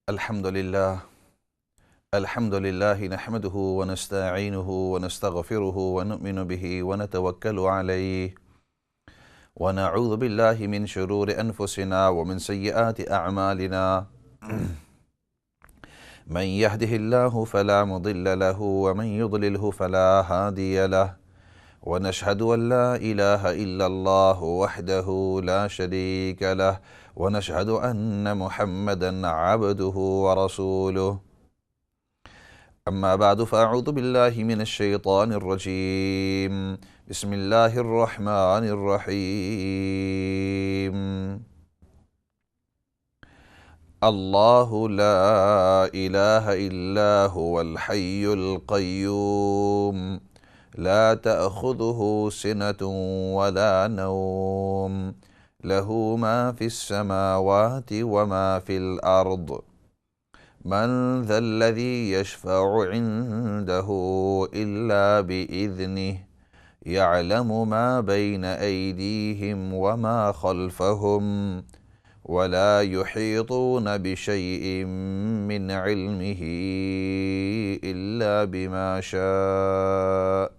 الحمد لله نحمده ونستعينه ونستغفره ونؤمن به ونتوكل عليه ونعوذ بالله من شرور أنفسنا ومن سيئات أعمالنا من يهده الله فلا مضل له ومن يضلله فلا هادي له ونشهد أن لا إله إلا الله وحده لا شريك له ونشهد أن محمدًا عبده ورسوله أما بعد فأعوذ بالله من الشيطان الرجيم بسم الله الرحمن الرحيم الله لا إله إلا هو الحي القيوم لا تأخذه سنة ولا نوم له ما في السماوات وما في الأرض من ذا الذي يشفع عنده إلا بإذنه يعلم ما بين أيديهم وما خلفهم ولا يحيطون بشيء من علمه إلا بما شاء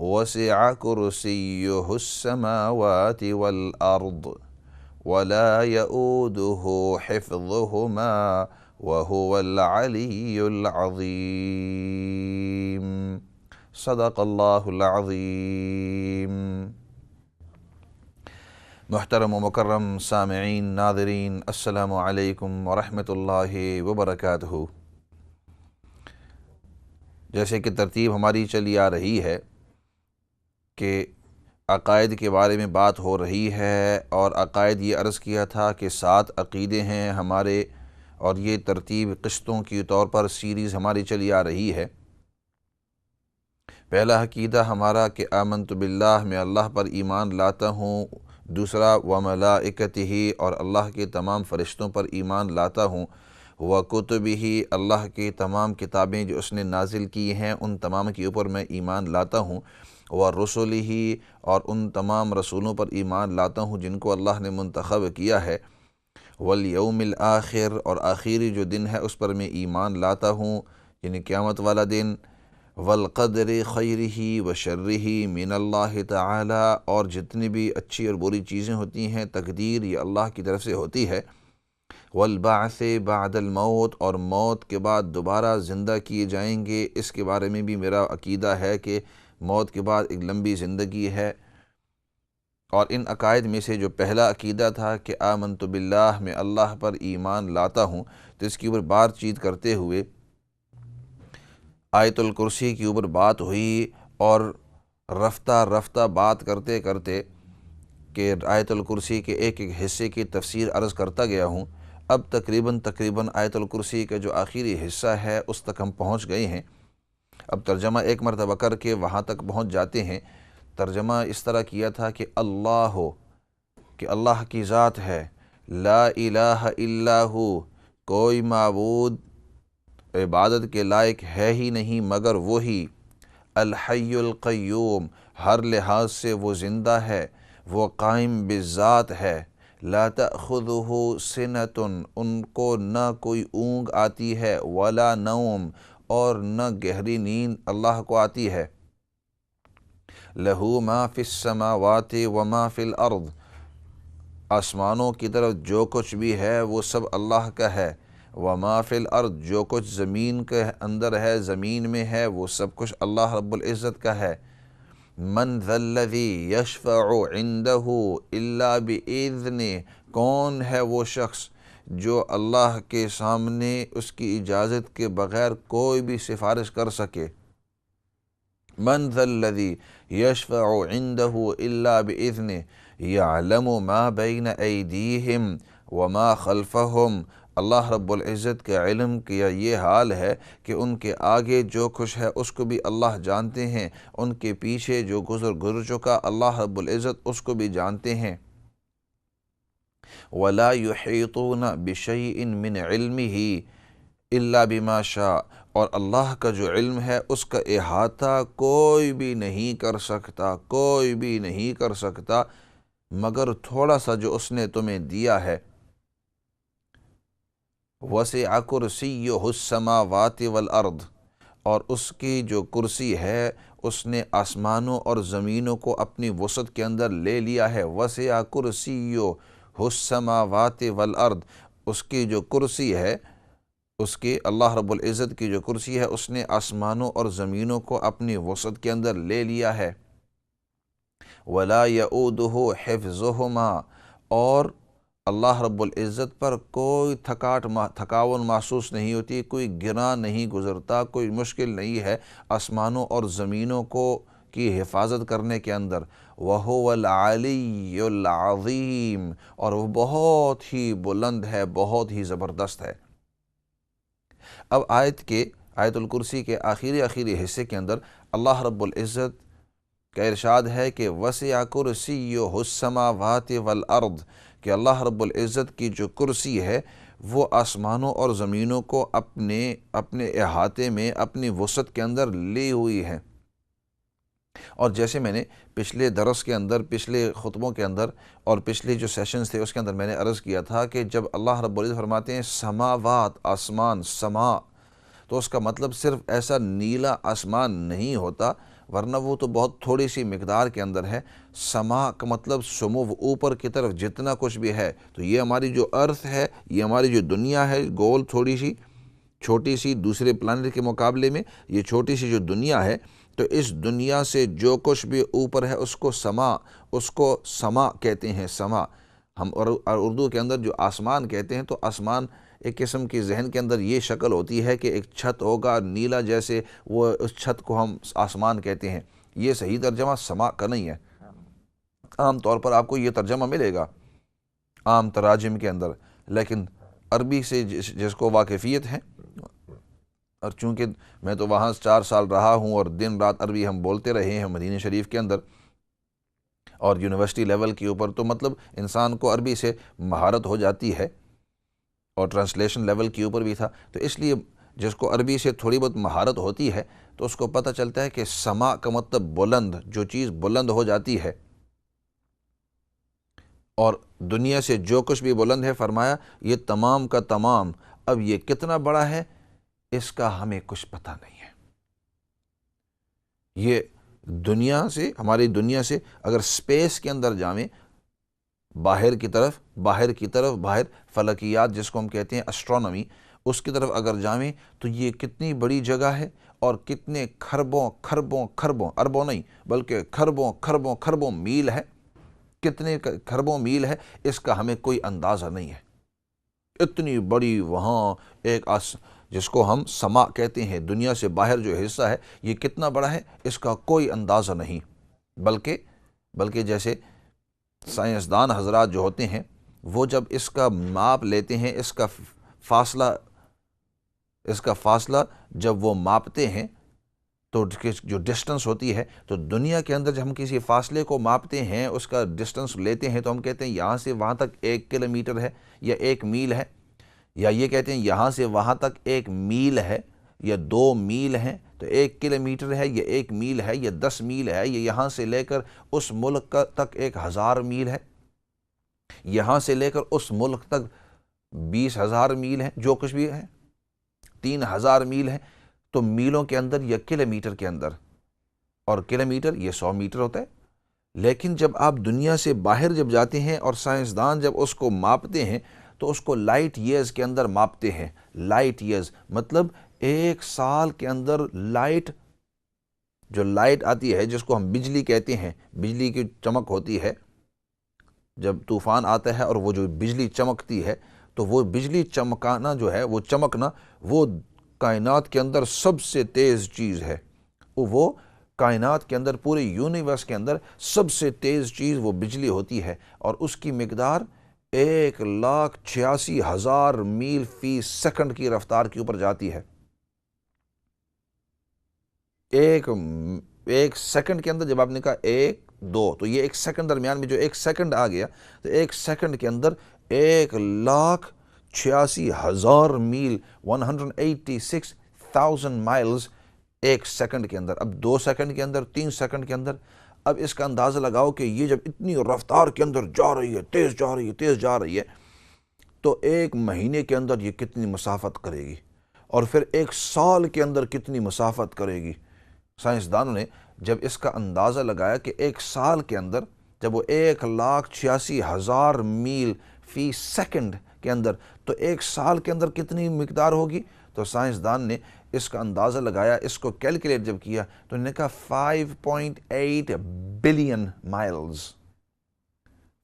وسع كرسيه السماوات والأرض ولا يؤوده حفظهما وهو العلی العظیم صدق اللہ العظیم۔ محترم و مکرم سامعین ناظرین، السلام علیکم ورحمۃ اللہ وبرکاتہ۔ جیسے کہ ترتیب ہماری چلی آ رہی ہے کہ عقائد کے بارے میں بات ہو رہی ہے، اور عقائد یہ عرض کیا تھا کہ 7 عقیدے ہیں ہمارے، اور یہ ترتیب قسطوں کی طور پر سیریز ہماری چلی آ رہی ہے۔ پہلا عقیدہ ہمارا کہ آمنت باللہ، میں اللہ پر ایمان لاتا ہوں۔ دوسرا وملائکتہ، اور اللہ کے تمام فرشتوں پر ایمان لاتا ہوں۔ وکتبہ، اللہ کی تمام کتابیں جو اس نے نازل کی ہیں ان تمام کے اوپر میں ایمان لاتا ہوں۔ ورسلہ، اور ان تمام رسولوں پر ایمان لاتا ہوں جن کو اللہ نے منتخب کیا ہے۔ والیوم الآخر، اور آخری جو دن ہے اس پر میں ایمان لاتا ہوں، یعنی قیامت والا دن۔ والقدر خیرہ وشرہ من اللہ تعالی، اور جتنی بھی اچھی اور بری چیزیں ہوتی ہیں تقدیر یہ اللہ کی طرف سے ہوتی ہے۔ والبعث بعد الموت، اور موت کے بعد دوبارہ زندہ کیے جائیں گے، اس کے بارے میں بھی میرا عقیدہ ہے کہ موت کے بعد ایک لمبی زندگی ہے۔ اور ان عقائد میں سے جو پہلا عقیدہ تھا کہ آمنت باللہ، میں اللہ پر ایمان لاتا ہوں، تو اس کے اوپر بات چیت کرتے ہوئے آیت الکرسی کے اوپر بات ہوئی، اور رفتہ رفتہ بات کرتے کرتے کہ آیت الکرسی کے ایک ایک حصے کی تفسیر عرض کرتا گیا ہوں۔ اب تقریباً آیت الکرسی کا جو آخری حصہ ہے اس تک ہم پہنچ گئے ہیں۔ اب ترجمہ ایک مرتبہ کر کے وہاں تک پہنچ جاتے ہیں۔ ترجمہ اس طرح کیا تھا کہ اللہ ہو، کہ اللہ کی ذات ہے، لا الہ الا ہو، کوئی معبود عبادت کے لائق ہے ہی نہیں مگر وہی، الحی القیوم، ہر لحاظ سے وہ زندہ ہے، وہ قائم بذات ہے، لا تأخذہ سنۃ، ان کو نہ کوئی اونگ آتی ہے، ولا نوم، اور نہ گہری نیند اللہ کو آتی ہے۔ لہ ما فی السماوات وما فی الارض، آسمانوں کی طرف جو کچھ بھی ہے وہ سب اللہ کا ہے۔ وما فی الارض، جو کچھ زمین کے اندر ہے، زمین میں ہے، وہ سب کچھ اللہ رب العزت کا ہے۔ من ذا الذی یشفع عندہ الا بإذنہ، کون ہے وہ شخص جو اللہ کے سامنے اس کی اجازت کے بغیر کوئی بھی سفارش کر سکے۔ من ذا الذی یشفع عندہ الا بإذنہ یعلم ما بین ایدیہم وما خلفہم، اللہ رب العزت کے علم کا یہ حال ہے کہ ان کے آگے جو کچھ ہے اس کو بھی اللہ جانتے ہیں، ان کے پیچھے جو گزر چکا اللہ رب العزت اس کو بھی جانتے ہیں۔ ولا یحیطون بشیء من علمہ الا بما شاء، اور اللہ کا جو علم ہے اس کا احاطہ کوئی بھی نہیں کر سکتا، کوئی بھی نہیں کر سکتا مگر تھوڑا سا جو اس نے تمہیں دیا ہے۔ وسع کرسیہ السماوات والارض، اور اس کی جو کرسی ہے اس نے آسمانوں اور زمینوں کو اپنی وسعت کے اندر لے لیا ہے۔ وسع کرسیہ السماوات والارض، اس کی جو کرسی ہے، اس کی اللہ رب العزت کی جو کرسی ہے اس نے آسمانوں اور زمینوں کو اپنی وسعت کے اندر لے لیا ہے۔ ولا یؤودہ حفظہما، اور اللہ رب العزت پر کوئی تھکاون محسوس نہیں ہوتی، کوئی گراں نہیں گزرتا، کوئی مشکل نہیں ہے آسمانوں اور زمینوں کو کی حفاظت کرنے کے اندر۔ وَهُوَ الْعَلِيُّ الْعَظِيمُ، اور وہ بہت ہی بلند ہے، بہت ہی زبردست ہے۔ اب آیت الکرسی کے آخری حصے کے اندر اللہ رب العزت کا ارشاد ہے کہ وسع کرسیہ السماوات والارض، کہ اللہ رب العزت کی جو کرسی ہے وہ آسمانوں اور زمینوں کو اپنے احاطے میں، اپنی وسعت کے اندر لی ہوئی ہے۔ اور جیسے میں نے پچھلے درس کے اندر، پچھلے خطبوں کے اندر اور پچھلے جو سیشنز تھے اس کے اندر میں نے عرض کیا تھا کہ جب اللہ رب العزت فرماتے ہیں سماوات، آسمان، سما، تو اس کا مطلب صرف ایسا نیلا آسمان نہیں ہوتا، ورنہ وہ تو بہت تھوڑی سی مقدار کے اندر ہے۔ سما کا مطلب سمو، اوپر کی طرف جتنا کچھ بھی ہے، تو یہ ہماری جو ارتھ ہے، یہ ہماری جو دنیا ہے گول، تھوڑی سی چھوٹی سی دوسرے پلانٹ کے مقابلے میں یہ چھوٹی سی جو دنیا ہے، تو اس دنیا سے جو کچھ بھی اوپر ہے اس کو سما کہتے ہیں۔ سما ہم اور اردو کے اندر جو آسمان کہتے ہیں، تو آسمان ایک قسم کی ذہن کے اندر یہ شکل ہوتی ہے کہ ایک چھت ہوگا نیلا جیسے، وہ اس چھت کو ہم آسمان کہتے ہیں۔ یہ صحیح ترجمہ سما کا نہیں ہے۔ عام طور پر آپ کو یہ ترجمہ ملے گا عام تراجم کے اندر، لیکن عربی سے جس کو واقفیت ہے، اور چونکہ میں تو وہاں 4 سال رہا ہوں اور دن رات عربی ہم بولتے رہے ہیں مدینہ شریف کے اندر اور یونیورسٹی لیول کے اوپر، تو مطلب انسان کو عربی سے مہارت ہو جاتی ہے، اور ٹرانسلیشن لیول کے اوپر بھی تھا، تو اس لیے جس کو عربی سے تھوڑی بہت مہارت ہوتی ہے تو اس کو پتہ چلتا ہے کہ سما کا مطلب بلند، جو چیز بلند ہو جاتی ہے، اور دنیا سے جو کچھ بھی بلند ہے، فرمایا یہ تمام کا تمام، اب یہ کتنا بڑا ہے اس کا ہمیں کچھ پتہ نہیں ہے۔ یہ دنیا سے، ہماری دنیا سے اگر سپیس کے اندر جائیں، باہر کی طرف فلکیات جس کو ہم کہتے ہیں اسٹرونومی، اس کی طرف اگر جائیں تو یہ کتنی بڑی جگہ ہے، اور کتنے اربوں نہیں بلکہ کھربوں میل ہے، کتنے کھربوں میل ہے، اس کا ہمیں کوئی اندازہ نہیں ہے۔ اتنی بڑی وہاں ایک جس کو ہم سما کہتے ہیں، دنیا سے باہر جو حصہ ہے، یہ کتنا بڑا ہے اس کا کوئی اندازہ نہیں، بلکہ جیسے سائنسدان حضرات جو ہوتے ہیں وہ جب اس کا ماپ لیتے ہیں، اس کا فاصلہ جب وہ ماپتے ہیں تو جو ڈسٹنس ہوتی ہے، تو دنیا کے اندر جب ہم کسی فاصلے کو ماپتے ہیں، اس کا ڈسٹنس لیتے ہیں، تو ہم کہتے ہیں یہاں سے وہاں تک 1 کلومیٹر ہے یا 1 میل ہے، یا یہ کہتے ہیں یہاں سے وہاں تک 1 میل ہے یا 2 میل ہیں، تو 1 کلومیٹر ہے یا 1 میل ہے یا 10 میل ہے، یا یہاں سے لے کر اس ملک تک 1000 میل ہے، یہاں سے لے کر اس ملک تک 20,000 میل ہے، جو کچھ بھی ہے 3000 میل ہے، تو میلوں کے اندر یا کلومیٹر کے اندر، اور کلومیٹر یہ 100 میٹر ہوتا ہے۔ لیکن جب آپ دنیا سے باہر جب جاتے ہیں اور سائنسدان جب اس کو ماپتے ہیں تو اس کو لائٹ ایئرز کے اندر ماپتے ہیں۔ لائٹ ایئرز مطلب 1 سال کے اندر جو لائٹ آتی ہے، جس کو ہم بجلی کہتے ہیں، بجلی کی چمک ہوتی ہے، جب طوفان آتا ہے اور وہ جو بجلی چمکتی ہے، تو وہ بجلی چمکانا جو ہے، وہ چمکنا، وہ کائنات کے اندر سب سے تیز چیز ہے۔ وہ کائنات کے اندر، پورے یونیورس کے اندر سب سے تیز چیز وہ بجلی ہوتی ہے، اور اس کی مقدار 1,86,000 میل فی سیکنڈ کی رفتار کے اوپر جاتی ہے۔ ایک سیکنڈ کے اندر جب آپ نے کہا 1 2، تو یہ 1 سیکنڈ درمیان میں جو 1 سیکنڈ آ گیا، تو 1 سیکنڈ کے اندر 1,86,000 میل، 186,000 مائلز 1 سیکنڈ کے اندر۔ اب 2 سیکنڈ کے اندر، 3 سیکنڈ کے اندر، اب اس کا اندازہ لگاؤ کہ یہ جب اتنی رفتار کے اندر جا رہی ہے، تیز جا رہی ہے، تو ایک مہینے کے اندر یہ کتنی مسافت کرے گی، اور پھر ایک سال کے اندر کتنی مسافت کرے گی۔ سائنسدانوں نے جب اس کا اندازہ لگایا کہ ایک سال کے اندر جب وہ 1,86,000 میل فی سیکنڈ کے اندر، تو ایک سال کے اندر کتنی مقدار ہوگی، تو سائنسدان نے اس کا اندازہ لگایا، اس کو کیلکولیٹ جب کیا تو انہوں نے کہا 5.8 بلین مائلز،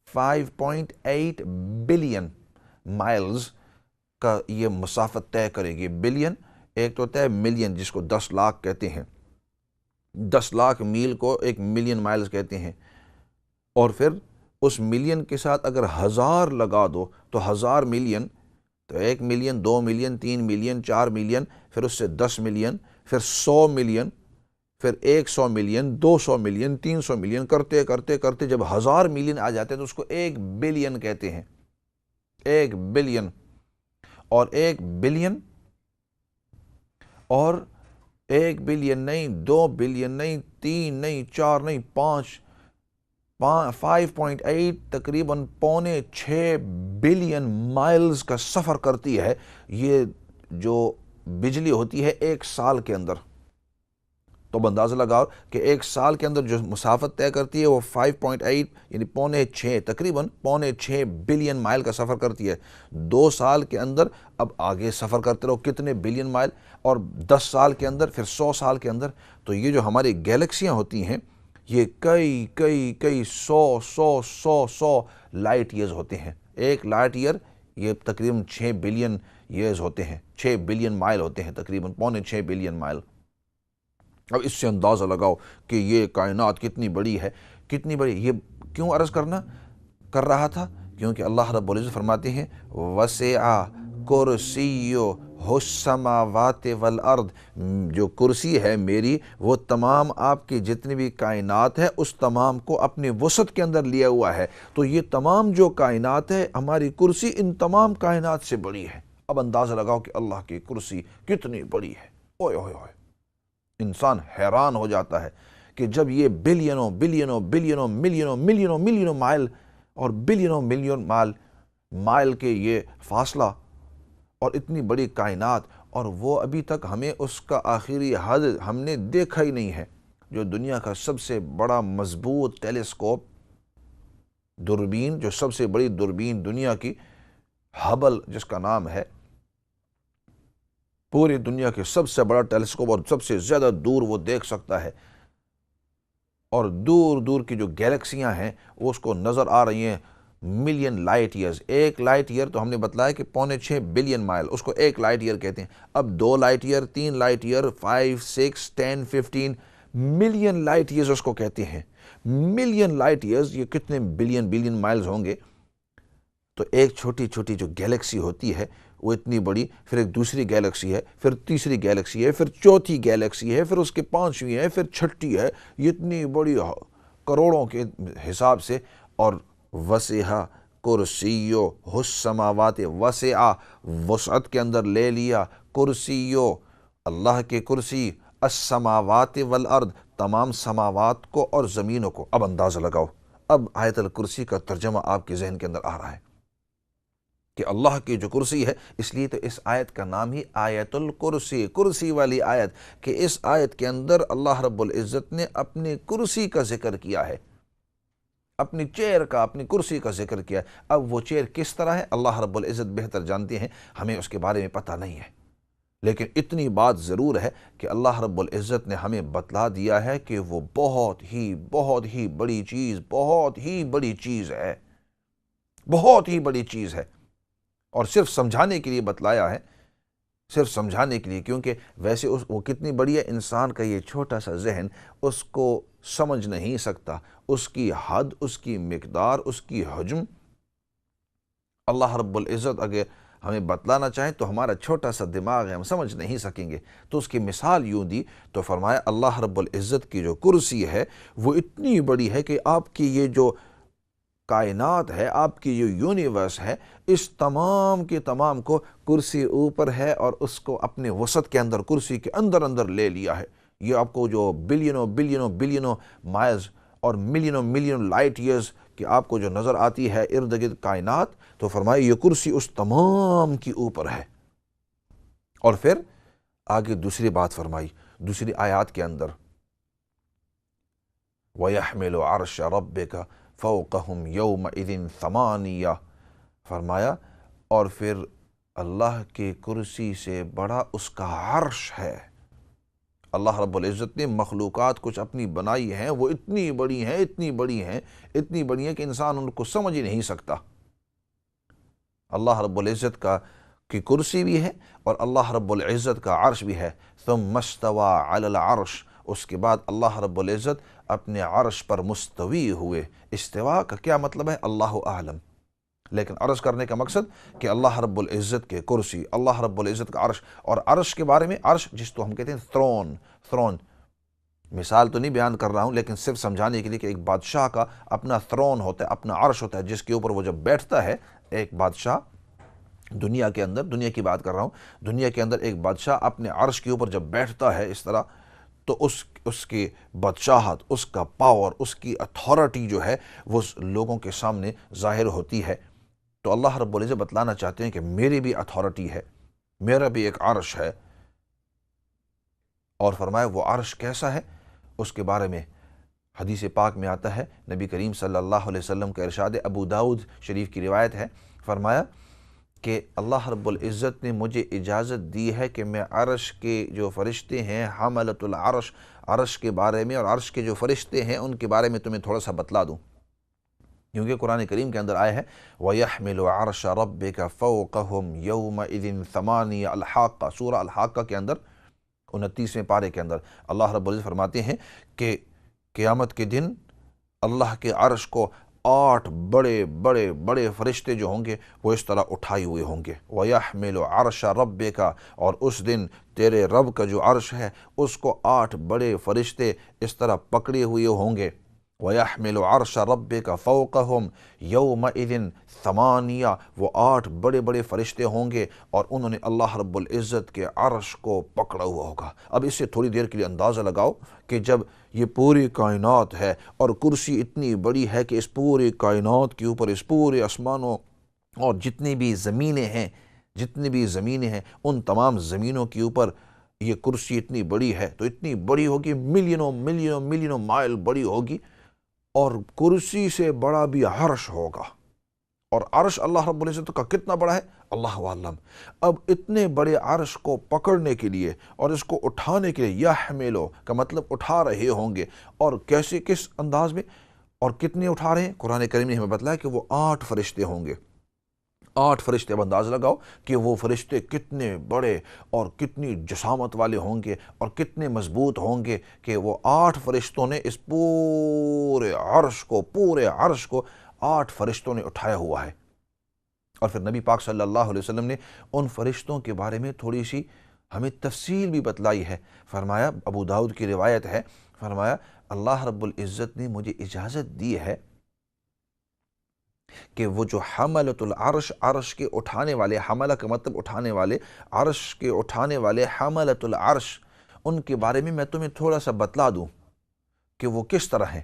5.8 بلین مائلز کا یہ مسافت طے کرے گی۔ بلین ایک تو ہوتا ہے ملین، جس کو 10 لاکھ کہتے ہیں، 10 لاکھ میل کو 1 ملین مائلز کہتے ہیں، اور پھر اس ملین کے ساتھ اگر 1000 لگا دو تو 1000 ملین، تو 1 ملین، 2 ملین، 3 ملین، 4 ملین، پھر اس سے 10 ملین، پھر 100 ملین، پھر 100 ملین، 200 ملین، 300 ملین، کرتے کرتے کرتے جب 1000 ملین آ جاتے ہیں تو اس کو 1 بلین کہتے ہیں۔ 1 بلین، اور 1 بلین، اور 1 بلین نہیں، 2 بلین نہیں، 3 نہیں، 4 نہیں، 5.8 تقریباً 5.6 بلین مائلز کا سفر کرتی ہے یہ جو بجلی ہوتی ہے ایک سال کے اندر۔ تو اب اندازہ لگاؤ کہ ایک سال کے اندر جو مسافت طے کرتی ہے وہ 5.8 یعنی 5.6 تقریباً 5.6 بلین مائل کا سفر کرتی ہے۔ 2 سال کے اندر اب آگے سفر کرتے رہو کتنے بلین مائل، اور 10 سال کے اندر، پھر 100 سال کے اندر، تو یہ جو ہماری گیلیکسیاں ہوتی ہیں یہ کئی 100 لائٹ ایئرز ہوتے ہیں۔ ایک لائٹ ایئر یہ تقریباً 6 بلین ایئرز ہوتے ہیں، 6 بلین مائل ہوتے ہیں، تقریباً 6.25 بلین مائل۔ اب اس سے اندازہ لگاؤ کہ یہ کائنات کتنی بڑی ہے، کتنی بڑی۔ یہ کیوں عرض کر رہا تھا؟ کیونکہ اللہ رب العزت فرماتے ہیں وَسِعَ كُرْسِيُّهُ السَّمَاوَاتِ وَالْأَرْضِ، جو کرسی ہے میری وہ تمام آپ کی جتنی بھی کائنات ہے اس تمام کو اپنے وسعت کے اندر لیا ہوا ہے۔ تو یہ تمام جو کائنات ہے ہماری کرسی ان تمام کائنات سے بڑی ہے۔ اب اندازہ لگاؤ کہ اللہ کی کرسی کتنی بڑی ہے۔ اوئے اوئے اوئے، انسان حیران ہو جاتا ہے کہ جب یہ بلینوں بلینوں بلینوں ملینوں ملینوں ملینوں مائل اور بلینوں ملین مائل کے یہ فاصلہ اور اتنی بڑی کائنات، اور وہ ابھی تک ہمیں اس کا آخری حد ہم نے دیکھا ہی نہیں ہے۔ جو دنیا کا سب سے بڑا مضبوط ٹیلیسکوپ دوربین، جو سب سے بڑی دوربین دنیا کی، ہبل جس کا نام ہے، پوری دنیا کے سب سے بڑا ٹیلیسکوپ اور سب سے زیادہ دور وہ دیکھ سکتا ہے، اور دور دور کی جو گیلیکسیاں ہیں وہ اس کو نظر آ رہی ہیں ملین لائٹ ایئرز۔ ایک لائٹ ایئر تو ہم نے بتلایا کہ 5.6 بلین مائل، اس کو 1 لائٹ ایئر کہتے ہیں۔ اب 2 light year, 3 light year, 5، 6، 10، 15 million light years اس کو کہتے ہیں۔ ملین لائٹ ایئرز یہ کتنے بلین مائلز ہوں گے؟ تو ایک چھوٹی چھوٹی جو گیلیکسی ہوتی ہے وہ اتنی بڑی، پھر ایک دوسری گیلیکسی ہے، پھر تیسری گیلیکسی ہے، پھر چوتھی گیلیکسی ہے، پھر اس کے 5ویں ہے، پھر 6ٹھی ہے، یہ اتنی بڑی کروڑوں کے حساب سے۔ اور وسعہ کرسیو السماوات، وسعہ وسعت کے اندر لے لیا، کرسیو اللہ کے کرسی، السماوات والارض تمام سماوات کو اور زمینوں کو۔ اب اندازہ لگاؤ، اب آیت الکرسی کا ترجمہ آپ کے ذہن کے اندر آ رہا ہے کہ اللہ کی جو کرسی ہے، اس لیے تو اس آیت کا نام ہی آیت الکرسی، کرسی والی آیت، کہ اس آیت کے اندر اللہ رب العزت نے اپنی کرسی کا ذکر کیا ہے، اپنی چیئر کا، اپنی کرسی کا ذکر کیا ہے۔ اب وہ چیئر کس طرح ہے اللہ رب العزت بہتر جانتے ہیں، ہمیں اس کے بارے میں پتہ نہیں ہے، لیکن اتنی بات ضرور ہے کہ اللہ رب العزت نے ہمیں بتلا دیا ہے کہ وہ بہت ہی بڑی چیز، بہت ہی بڑی چیز ہے، بہت ہی بڑی چیز ہے، اور صرف سمجھانے کے لیے بتلایا ہے، صرف سمجھانے کے لیے، کیونکہ ویسے وہ کتنی بڑی ہے، انسان کا یہ چھوٹا سا ذہن اس کو سمجھ نہیں سکتا، اس کی حد، اس کی مقدار، اس کی حجم۔ اللہ رب العزت اگر ہمیں بتلانا چاہیں تو ہمارا چھوٹا سا دماغ ہے، ہم سمجھ نہیں سکیں گے۔ تو اس کی مثال یوں دی، تو فرمایا اللہ رب العزت کی جو کرسی ہے وہ اتنی بڑی ہے کہ آپ کی یہ جو کائنات ہے، آپ کی جو یونیورس ہے، اس تمام کے تمام کو کرسی اوپر ہے اور اس کو اپنے وسعت کے اندر، کرسی کے اندر لے لیا ہے۔ یہ آپ کو جو بلینوں بلینوں بلینوں مائلز اور ملینوں ملین لائٹ ایئرز کہ آپ کو جو نظر آتی ہے ارد گرد کائنات، تو فرمایا یہ کرسی اس تمام کی اوپر ہے۔ اور پھر آگے دوسری بات فرمائی دوسری آیات کے اندر، وَيَحْمِلُ عَرْشَ رَبِّكَ فَوْقَهُمْ يَوْمَئِذٍ ثَمَانِيَةٌ، فرمایا اور پھر اللہ کی کرسی سے بڑا اس کا عرش ہے۔ اللہ رب العزت نے مخلوقات کچھ اپنی بنائی ہیں، وہ اتنی بڑی ہیں اتنی بڑی ہیں اتنی بڑی ہیں کہ انسان ان کو سمجھ ہی نہیں سکتا۔ اللہ رب العزت کی کرسی بھی ہے اور اللہ رب العزت کا عرش بھی ہے۔ ثم استوى علی العرش، اس کے بعد اللہ رب العزت اپنے عرش پر مستوی ہوئے۔ استوا کا کیا مطلب ہے اللہ اعلم، لیکن عرض کرنے کا مقصد کہ اللہ رب العزت کے کرسی، اللہ رب العزت کا عرش، اور عرش کے بارے میں عرش جس کو ہم کہتے ہیں تھرون، مثال تو نہیں بیان کر رہا ہوں لیکن صرف سمجھانے کے لیے کہ ایک بادشاہ کا اپنا تھرون ہوتا ہے، اپنا عرش ہوتا ہے جس کے اوپر وہ جب بیٹھتا ہے۔ ایک بادشاہ دنیا کے اندر، دنیا کی بات کر رہا ہوں، دنیا کے اندر ایک بادشاہ اپنے عرش کے اوپر جب بیٹھتا ہے اس طرح، تو اس کی بادشاہت، اس کا پاور، اس کی اتھارٹی جو ہے وہ لوگوں کے سامنے ظاہر ہوتی ہے۔ تو اللہ رب العزت بتلانا چاہتے ہیں کہ میری بھی اتھارٹی ہے، میرا بھی ایک عرش ہے۔ اور فرمایا وہ عرش کیسا ہے، اس کے بارے میں حدیث پاک میں آتا ہے، نبی کریم صلی اللہ علیہ وسلم کا ارشاد، ابو داؤد شریف کی روایت ہے، فرمایا کہ اللہ رب العزت نے مجھے اجازت دی ہے کہ میں عرش کے جو فرشتے ہیں حملۃ العرش، عرش کے بارے میں اور عرش کے جو فرشتے ہیں ان کے بارے میں تمہیں تھوڑا سا بتلا دوں، کیونکہ قرآن کریم کے اندر آیا ہے وَيَحْمِلُ عَرْشَ رَبِّكَ فَوْقَهُمْ يَوْمَئِذٍ ثَمَانِيَةٌ، الحاقہ، سورہ الحاقہ کے اندر 29ویں پارے کے اندر اللہ رب العزت فرماتے ہیں کہ قیامت کے دن اللہ کے عرش کو 8 بڑے بڑے بڑے فرشتے جو ہوں گے وہ اس طرح اٹھائے ہوئے ہوں گے۔ وَيَحْمِلُ عَرْشَ رَبِّكَ، اور اس دن تیرے رب کا جو عرش ہے اس کو 8 بڑے فرشتے اس طرح پکڑے ہوئے ہوں گے۔ وَيَحْمِلُ عَرْشَ رَبِّكَ فَوْقَهُمْ يَوْمَئِذٍ ثَمَانِيَةٌ، وہ 8 بڑے بڑے فرشتے ہوں گے اور انہوں نے اللہ رب العزت کے عرش کو پکڑا ہوا ہوگا۔ اب اس سے تھوڑی دیر کے لیے اندازہ لگاؤ کہ جب یہ پوری کائنات ہے اور کرسی اتنی بڑی ہے کہ اس پوری کائنات کے اوپر، اس پورے آسمانوں اور جتنی بھی زمینیں ہیں ان تمام زمینوں کے اوپر یہ کرسی اتنی بڑی ہے، تو اتنی بڑی ہوگی، ملینوں مائل بڑی ہوگی، اور کرسی سے بڑا بھی عرش ہوگا۔ اور عرش اللہ رب العزت کا کتنا بڑا ہے اللہ عالم۔ اب اتنے بڑے عرش کو پکڑنے کے لیے اور اس کو اٹھانے کے لیے، یحملو کا مطلب اٹھا رہے ہوں گے، اور کیسے، کس انداز میں اور کتنے اٹھا رہے ہیں، قرآن کریم نے ہمیں بتلایا کہ وہ 8 فرشتے ہوں گے۔ 8 فرشتے، اب انداز لگاؤ کہ وہ فرشتے کتنے بڑے اور کتنی جسامت والے ہوں گے اور کتنے مضبوط ہوں گے کہ وہ 8 فرشتوں نے اس پورے عرش کو 8 فرشتوں نے اٹھایا ہوا ہے۔ اور پھر نبی پاک صلی اللہ علیہ وسلم نے ان فرشتوں کے بارے میں تھوڑی سی ہمیں تفصیل بھی بتلائی ہے۔ فرمایا، ابو داؤد کی روایت ہے، فرمایا اللہ رب العزت نے مجھے اجازت دی ہے کہ وہ جو حملۃ العرش، عرش کے اٹھانے والے، حملہ کا مطلب اٹھانے والے، عرش کے اٹھانے والے حملۃ العرش، ان کے بارے میں میں تمہیں تھوڑا سا بتلا دوں کہ وہ کس طرح ہیں۔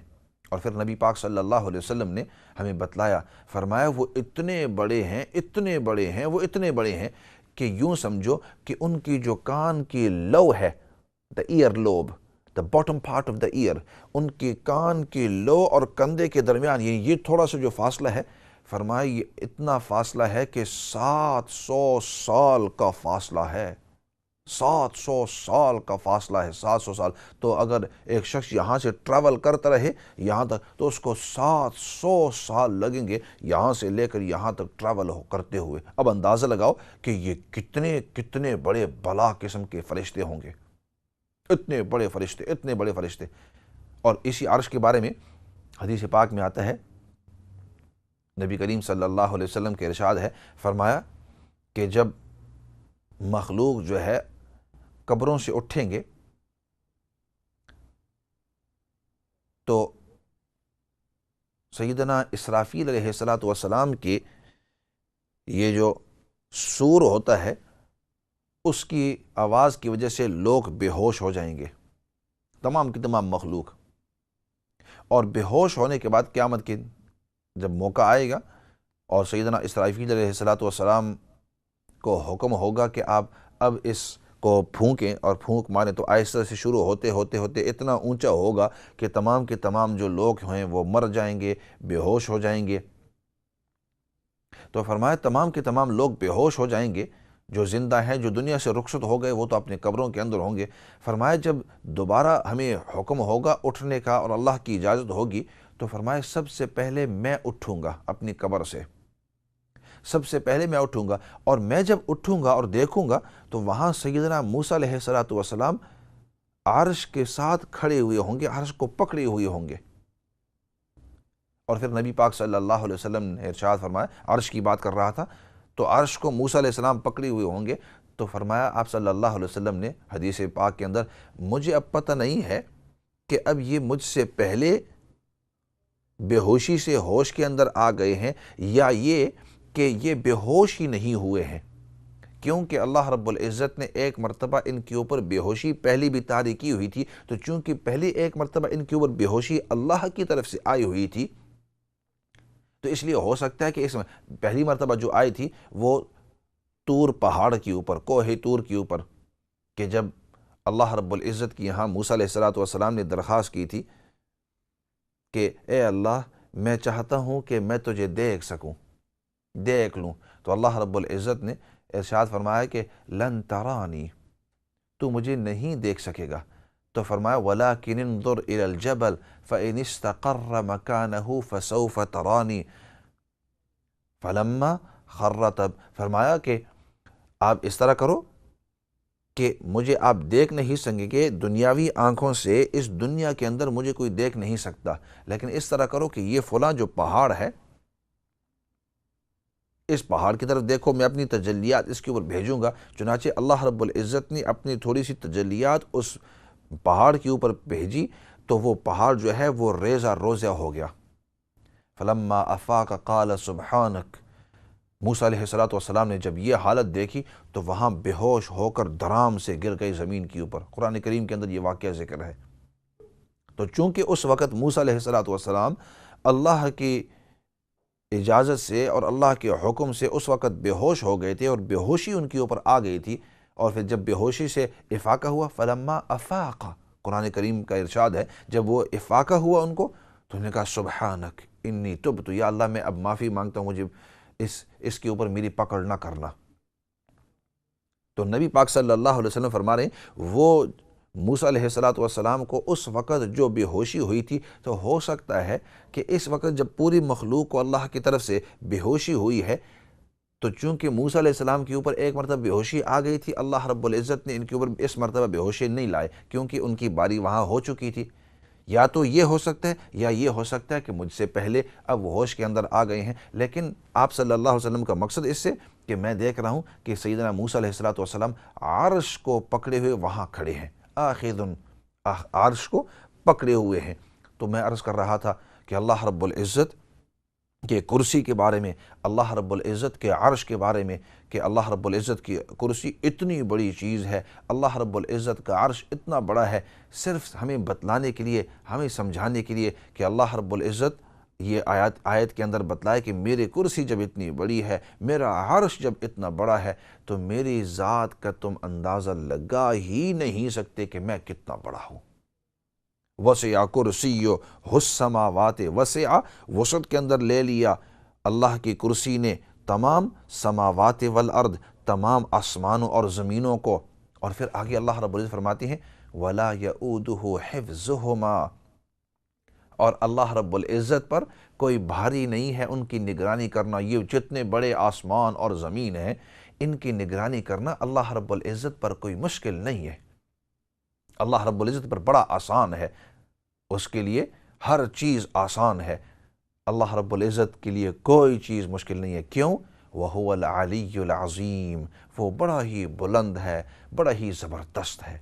اور پھر نبی پاک صلی اللہ علیہ وسلم نے ہمیں بتلایا، فرمایا وہ اتنے بڑے ہیں کہ یوں سمجھو کہ ان کی جو کان کی لو ہے، the ear lobe, the bottom part of the ear, ان کے کان کی لو اور کندھے کے درمیان یہ تھوڑا سا جو فاصلہ ہے، فرمایا یہ اتنا فاصلہ ہے کہ 700 سال کا فاصلہ ہے۔ 700 سال کا فاصلہ ہے، 700 سال۔ تو اگر ایک شخص یہاں سے ٹریول کرتا رہے یہاں تک تو اس کو 700 سال لگیں گے یہاں سے لے کر یہاں تک ٹریول کرتے ہوئے۔ اب اندازہ لگاؤ کہ یہ کتنے بڑے بلا قسم کے فرشتے ہوں گے، اتنے بڑے فرشتے۔ اور اسی عرش کے بارے میں حدیث پاک میں آتا ہے، نبی کریم صلی اللہ علیہ وسلم کے ارشاد ہے، فرمایا کہ جب مخلوق جو ہے قبروں سے اٹھیں گے تو سیدنا اسرافیل علیہ السلام کے یہ جو سور ہوتا ہے اس کی آواز کی وجہ سے لوگ بے ہوش ہو جائیں گے، تمام کی تمام مخلوق، اور بے ہوش ہونے کے بعد قیامت کے جب موقع آئے گا اور سیدنا اسرافیل علیہ الصلوۃ والسلام کو حکم ہوگا کہ آپ اب اس کو پھونکیں اور پھونک ماریں، تو آہستہ سے شروع ہوتے ہوتے ہوتے اتنا اونچا ہوگا کہ تمام کے تمام جو لوگ ہیں وہ مر جائیں گے، بے ہوش ہو جائیں گے۔ تو فرمایا تمام کے تمام لوگ بے ہوش ہو جائیں گے، جو زندہ ہیں، جو دنیا سے رخصت ہو گئے وہ تو اپنے قبروں کے اندر ہوں گے۔ فرمایا جب دوبارہ ہمیں حکم ہوگا اٹھنے کا اور اللہ کی اجازت ہوگی، تو فرمایا سب سے پہلے میں اٹھوں گا اپنی قبر سے، سب سے پہلے میں اٹھوں گا، اور میں جب اٹھوں گا اور دیکھوں گا تو وہاں سیدنا موسیٰ علیہ السلام عرش کے ساتھ کھڑے ہوئے ہوں گے، عرش کو پکڑے ہوئے ہوں گے۔ اور پھر نبی پاک صلی اللہ علیہ وسلم نے ارشاد فرمایا، عرش کی بات کر رہا تھا، تو عرش کو موسیٰ علیہ السلام پکڑے ہوئے ہوں گے۔ تو فرمایا آپ صلی اللہ علیہ وسلم نے حدیث پاک کے اندر، مجھے اب پتہ نہیں ہے کہ اب یہ مجھ سے پہلے بے ہوشی سے ہوش کے اندر آ گئے ہیں یا یہ کہ یہ بے ہوش ہی نہیں ہوئے ہیں، کیونکہ اللہ رب العزت نے ایک مرتبہ ان کے اوپر بے ہوشی پہلی بھی طاری کی ہوئی تھی، تو چونکہ پہلی ایک مرتبہ ان کے اوپر بے ہوشی اللہ کی طرف سے آئی ہوئی تھی، تو اس لیے ہو سکتا ہے کہ اس میں پہلی مرتبہ جو آئی تھی وہ طور پہاڑ کے اوپر، کوہ طور کے اوپر، کہ جب اللہ رب العزت کی یہاں موسیٰ علیہ السلام نے درخواست کی تھی کہ اے اللہ میں چاہتا ہوں کہ میں تجھے دیکھ سکوں، دیکھ لوں، تو اللہ رب العزت نے ارشاد فرمایا کہ لن ترانی، تو مجھے نہیں دیکھ سکے گا۔ تو فرمایا وَلَكِنِ انظُرْ إِلَى الْجَبَلِ فَإِنِ اسْتَقَرَّ مَكَانَهُ فَسَوْفَ تَرَانِي فَلَمَّا خَرَّ تَب، فرمایا کہ آپ اس طرح کرو کہ مجھے آپ دیکھ نہیں سکیں گے، دنیاوی آنکھوں سے اس دنیا کے اندر مجھے کوئی دیکھ نہیں سکتا، لیکن اس طرح کرو کہ یہ فلاں جو پہاڑ ہے، اس پہاڑ کی طرف دیکھو، میں اپنی تجلیات اس کے اوپر بھیجوں گا۔ چنانچہ اللہ رب العزت نے اپنی تھوڑی سی تجلیات اس پہاڑ کے اوپر بھیجی، تو وہ پہاڑ جو ہے وہ ریزہ روزہ ہو گیا۔ فلما افاق قال سبحانک، موسیٰ علیہ السلام نے جب یہ حالت دیکھی تو وہاں بے ہوش ہو کر دھڑام سے گر گئی زمین کے اوپر۔ قرآن کریم کے اندر یہ واقعہ ذکر ہے۔ تو چونکہ اس وقت موسیٰ علیہ السلام اللہ کی اجازت سے اور اللہ کے حکم سے اس وقت بے ہوش ہو گئے تھے، اور بے ہوشی ان کے اوپر آ گئی تھی، اور پھر جب بے ہوشی سے افاقہ ہوا، فلما افاق، قرآن کریم کا ارشاد ہے جب وہ افاقہ ہوا ان کو، تو انہوں نے کہا سبحانک انی تبت، یا اللہ میں اب معافی مانگتا ہوں، مجھے اس کے اوپر میری پکڑ نہ کرنا۔ تو نبی پاک صلی اللہ علیہ وسلم فرما رہے ہیں وہ موسیٰ علیہ السلام کو اس وقت جو بے ہوشی ہوئی تھی، تو ہو سکتا ہے کہ اس وقت جب پوری مخلوق کو اللہ کی طرف سے بے ہوشی ہوئی ہے، تو چونکہ موسیٰ علیہ السلام کے اوپر ایک مرتبہ بے ہوشی آ گئی تھی، اللہ رب العزت نے ان کے اوپر اس مرتبہ بے ہوشی نہیں لائے، کیونکہ ان کی باری وہاں ہو چکی تھی۔ یا تو یہ ہو سکتا ہے یا یہ ہو سکتا ہے کہ مجھ سے پہلے اب وہ ہوش کے اندر آ گئے ہیں، لیکن آپ صلی اللہ علیہ وسلم کا مقصد اس سے کہ میں دیکھ رہا ہوں کہ سیدنا موسیٰ علیہ السلام عرش کو پکڑے ہوئے وہاں کھڑے ہیں، آخذ عرش کو پکڑے ہوئے ہیں۔ تو میں عرض کر رہا تھا کہ اللہ رب العزت کے کرسی کے بارے میں، اللہ رب العزت کے عرش کے بارے میں، کہ اللہ رب العزت کی کرسی اتنی بڑی چیز ہے، اللہ رب العزت کا عرش اتنا بڑا ہے، صرف ہمیں بتلانے کے لیے، ہمیں سمجھانے کے لیے کہ اللہ رب العزت یہ آیت کے اندر بتلائے کہ میری کرسی جب اتنی بڑی ہے، میرا عرش جب اتنا بڑا ہے، تو میری ذات کا تم اندازہ لگا ہی نہیں سکتے کہ میں کتنا بڑا ہوں۔ وسع کرسیہ السماوات، وسع وسعت کے اندر لے لیا اللہ کی کرسی نے تمام سماوات والارض، تمام آسمانوں اور زمینوں کو، اور پھر آگے اللہ رب العزت فرماتے ہیں ولا یؤودہ حفظہما، اور اللہ رب العزت پر کوئی بھاری نہیں ہے ان کی نگرانی کرنا۔ یہ جتنے بڑے آسمان اور زمین ہیں، ان کی نگرانی کرنا اللہ رب العزت پر کوئی مشکل نہیں ہے، اللہ رب العزت پر بڑا آسان ہے، اس کے لیے ہر چیز آسان ہے، اللہ رب العزت کے لیے کوئی چیز مشکل نہیں ہے۔ کیوں؟ وَهُوَ الْعَلِيُّ الْعَظِيمُ، وہ بڑا ہی بلند ہے، بڑا ہی زبردست ہے۔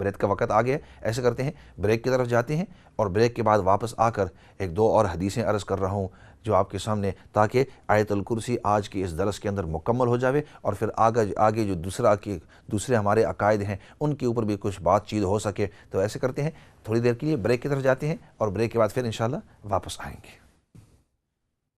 بریک کا وقت آ گیا. ایسے کرتے ہیں بریک کی طرف جاتے ہیں اور بریک کے بعد واپس آ کر ایک دو اور حدیثیں عرض کر رہا ہوں جو آپ کے سامنے، تاکہ آیت الکرسی آج کی اس درس کے اندر مکمل ہو جاوے اور پھر آگے جو دوسرے ہمارے عقائد ہیں ان کے اوپر بھی کچھ بات چیت ہو سکے. تو ایسے کرتے ہیں تھوڑی دیر کے لیے بریک کی طرف جاتے ہیں اور بریک کے بعد پھر انشاءاللہ واپس آئیں گے.